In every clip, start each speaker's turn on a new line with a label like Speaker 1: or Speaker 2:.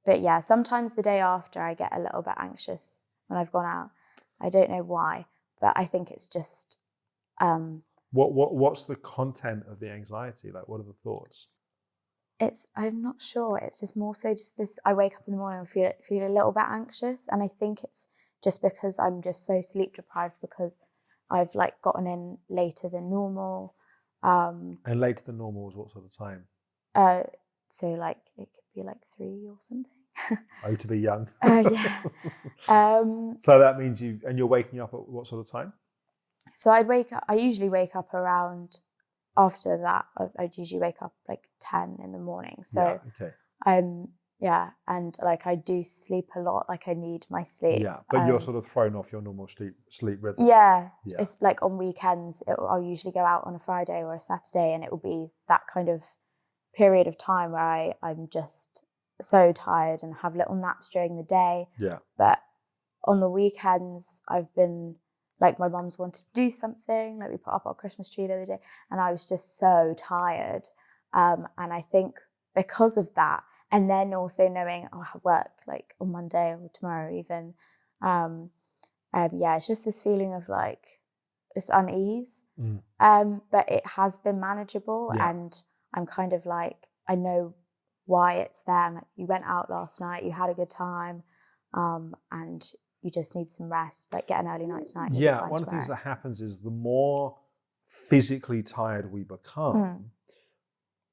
Speaker 1: But yeah, sometimes the day after I get a little bit anxious when I've gone out. I don't know why, but I think it's just...
Speaker 2: What's the content of the anxiety? Like, what are the thoughts?
Speaker 1: I'm not sure. It's just more so just this, I wake up in the morning and feel a little bit anxious. And I think it's just because I'm just so sleep deprived because I've like gotten in later than normal.
Speaker 2: And later than normal is what sort of time?
Speaker 1: So like it could be like 3 or something.
Speaker 2: Oh, to be young.
Speaker 1: Yeah.
Speaker 2: So that means you're waking up at what sort of time?
Speaker 1: So I usually wake up around, after that, I'd usually wake up like 10 in the morning. So,
Speaker 2: yeah, okay.
Speaker 1: And like I do sleep a lot, like I need my sleep.
Speaker 2: Yeah, but you're sort of thrown off your normal sleep rhythm.
Speaker 1: Yeah. It's like on weekends, I'll usually go out on a Friday or a Saturday, and it will be that kind of period of time where I'm just so tired and have little naps during the day.
Speaker 2: Yeah.
Speaker 1: But on the weekends, I've been... like my mum's wanted to do something, like we put up our Christmas tree the other day, and I was just so tired. And I think because of that, and then also knowing I have work like on Monday or tomorrow even, it's just this feeling of like this unease. But it has been manageable, and I'm kind of like, I know why it's there. Like, you went out last night, you had a good time, and you just need some rest, like get an early night tonight.
Speaker 2: Yeah, one of the things that happens is the more physically tired we become,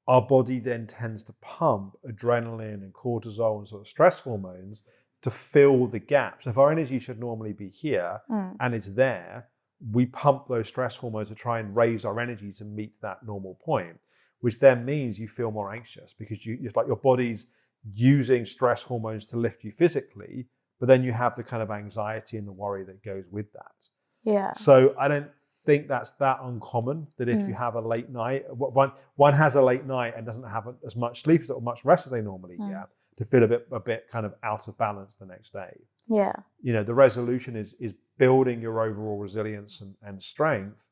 Speaker 2: our body then tends to pump adrenaline and cortisol and sort of stress hormones to fill the gaps. If our energy should normally be here and it's there, we pump those stress hormones to try and raise our energy to meet that normal point, which then means you feel more anxious because it's like your body's using stress hormones to lift you physically, but then you have the kind of anxiety and the worry that goes with that.
Speaker 1: Yeah.
Speaker 2: So I don't think that's that uncommon that if you have a late night, one has a late night and doesn't have as much sleep or much rest as they normally get, to feel a bit kind of out of balance the next day.
Speaker 1: Yeah.
Speaker 2: You know, the resolution is building your overall resilience and strength,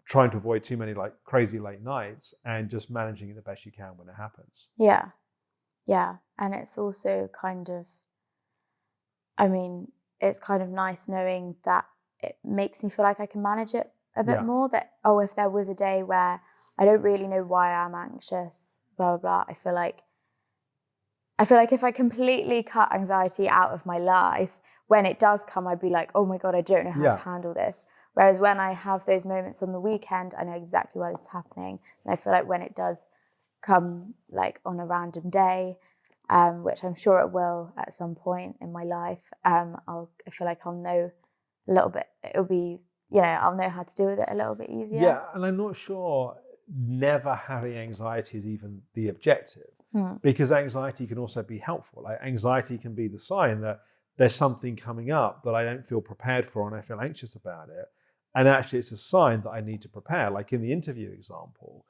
Speaker 2: trying to avoid too many like crazy late nights and just managing it the best you can when it happens.
Speaker 1: Yeah. Yeah. And it's also kind of, I mean, it's kind of nice knowing that it makes me feel like I can manage it a bit more. That, if there was a day where I don't really know why I'm anxious, blah, blah, blah, I feel like if I completely cut anxiety out of my life, when it does come, I'd be like, oh my God, I don't know how to handle this. Whereas when I have those moments on the weekend, I know exactly why this is happening. And I feel like when it does come like on a random day, which I'm sure it will at some point in my life, I feel like I'll know a little bit. It'll be, I'll know how to deal with it a little bit easier.
Speaker 2: Yeah, and I'm not sure never having anxiety is even the objective, because anxiety can also be helpful. Like anxiety can be the sign that there's something coming up that I don't feel prepared for and I feel anxious about it. And actually it's a sign that I need to prepare. Like in the interview example,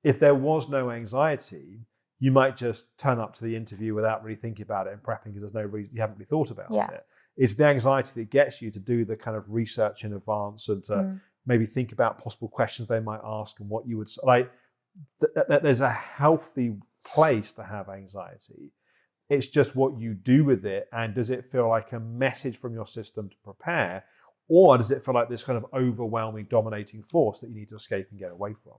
Speaker 2: if there was no anxiety, you might just turn up to the interview without really thinking about it and prepping because there's no reason, you haven't really thought about it. It's the anxiety that gets you to do the kind of research in advance and to maybe think about possible questions they might ask and what you would like. There's a healthy place to have anxiety. It's just what you do with it, and does it feel like a message from your system to prepare, or does it feel like this kind of overwhelming, dominating force that you need to escape and get away from?